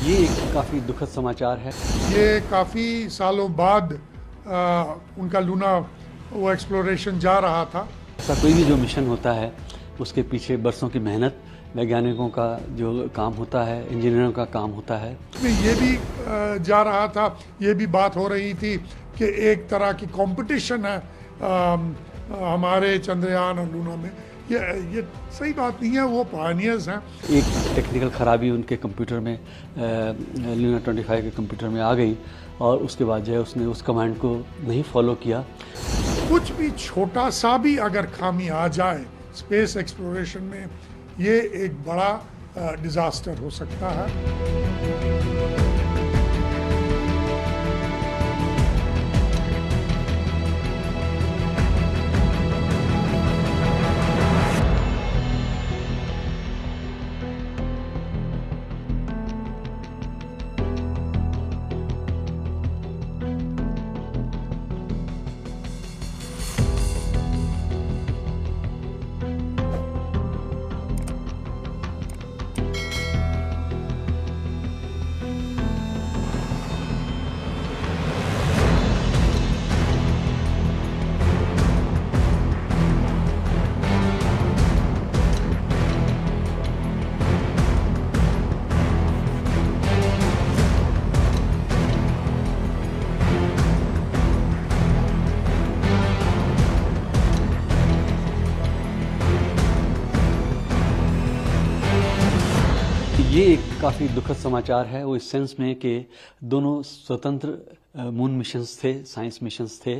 ये एक काफ़ी दुखद समाचार है। ये काफ़ी सालों बाद उनका लूना वो एक्सप्लोरेशन जा रहा था। ऐसा कोई भी जो मिशन होता है उसके पीछे बरसों की मेहनत, वैज्ञानिकों का जो काम होता है, इंजीनियरों का काम होता है। इसमें ये भी जा रहा था, ये भी बात हो रही थी कि एक तरह की कंपटीशन है हमारे चंद्रयान और लूना में। ये सही बात नहीं है, वो पायनियर्स हैं। एक टेक्निकल खराबी उनके कंप्यूटर में, लूना 25 के कंप्यूटर में आ गई और उसके बाद जो है उसने उस कमांड को नहीं फॉलो किया। कुछ भी छोटा सा भी अगर खामी आ जाए स्पेस एक्सप्लोरेशन में, ये एक बड़ा डिजास्टर हो सकता है। ये एक काफ़ी दुखद समाचार है, वो इस सेंस में कि दोनों स्वतंत्र मून मिशंस थे, साइंस मिशंस थे,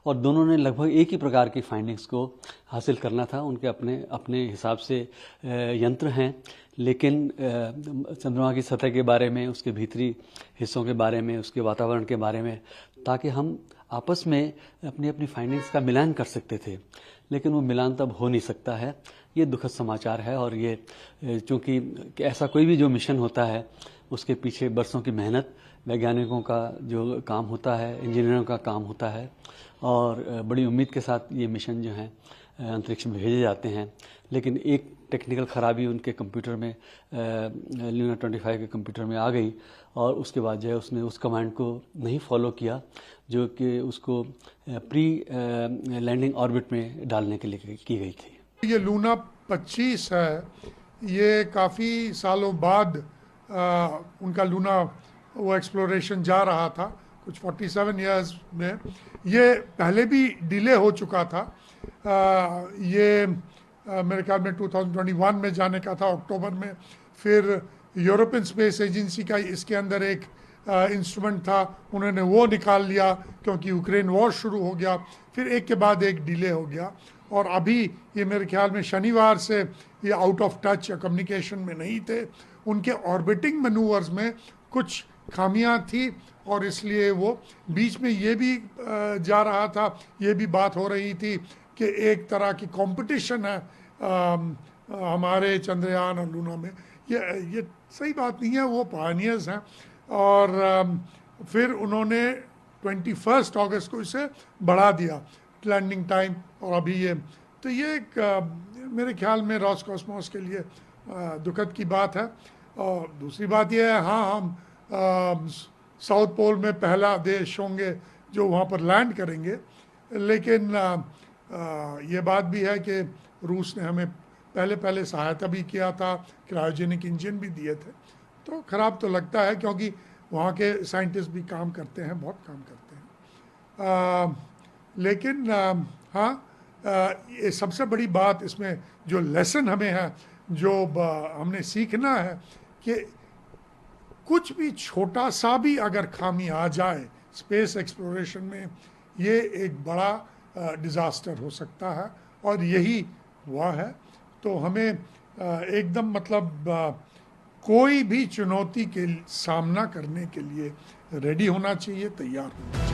और दोनों ने लगभग एक ही प्रकार की फाइंडिंग्स को हासिल करना था। उनके अपने अपने हिसाब से यंत्र हैं, लेकिन चंद्रमा की सतह के बारे में, उसके भीतरी हिस्सों के बारे में, उसके वातावरण के बारे में, ताकि हम आपस में अपनी अपनी फाइंडिंग्स का मिलान कर सकते थे, लेकिन वो मिलान तब हो नहीं सकता है। ये दुखद समाचार है, और ये चूँकि ऐसा कोई भी जो मिशन होता है उसके पीछे बरसों की मेहनत, वैज्ञानिकों का जो काम होता है, इंजीनियरों का काम होता है, और बड़ी उम्मीद के साथ ये मिशन जो हैं अंतरिक्ष में भेजे जाते हैं। लेकिन एक टेक्निकल खराबी उनके कंप्यूटर में, लूना 25 के कंप्यूटर में आ गई और उसके बाद जो है उसने उस कमांड को नहीं फॉलो किया, जो कि उसको प्री लैंडिंग ऑर्बिट में डालने के लिए की गई थी। ये लूना 25 है, ये काफ़ी सालों बाद उनका लूना वो एक्सप्लोरेशन जा रहा था, कुछ 47 इयर्स में। ये पहले भी डिले हो चुका था। ये मेरे ख्याल में 2021 में जाने का था, अक्टूबर में। फिर यूरोपियन स्पेस एजेंसी का इसके अंदर एक इंस्ट्रूमेंट था, उन्होंने वो निकाल लिया क्योंकि यूक्रेन वॉर शुरू हो गया। फिर एक के बाद एक डिले हो गया, और अभी ये मेरे ख्याल में शनिवार से ये आउट ऑफ टच या कम्युनिकेशन में नहीं थे। उनके ऑर्बिटिंग मैनूवर्स में कुछ खामियां थी, और इसलिए वो बीच में ये भी जा रहा था, ये भी बात हो रही थी कि एक तरह की कंपटीशन है हमारे चंद्रयान और लूना में। ये सही बात नहीं है, वो पायनियर्स हैं। और फिर उन्होंने 21 अगस्त को इसे बढ़ा दिया लैंडिंग टाइम, और अभी ये तो ये एक मेरे ख्याल में रॉसकॉस्मोस के लिए दुखद की बात है। और दूसरी बात यह है, हाँ, हम साउथ पोल में पहला देश होंगे जो वहाँ पर लैंड करेंगे, लेकिन ये बात भी है कि रूस ने हमें पहले सहायता भी किया था, क्रायोजेनिक इंजन भी दिए थे। तो ख़राब तो लगता है, क्योंकि वहाँ के साइंटिस्ट भी काम करते हैं, बहुत काम करते हैं। लेकिन हाँ, ये सबसे बड़ी बात इसमें जो लेसन हमें है, जो हमने सीखना है, कि कुछ भी छोटा सा भी अगर खामी आ जाए स्पेस एक्सप्लोरेशन में, ये एक बड़ा डिज़ास्टर हो सकता है, और यही हुआ है। तो हमें एकदम मतलब कोई भी चुनौती के सामना करने के लिए रेडी होना चाहिए, तैयार होना चाहिए।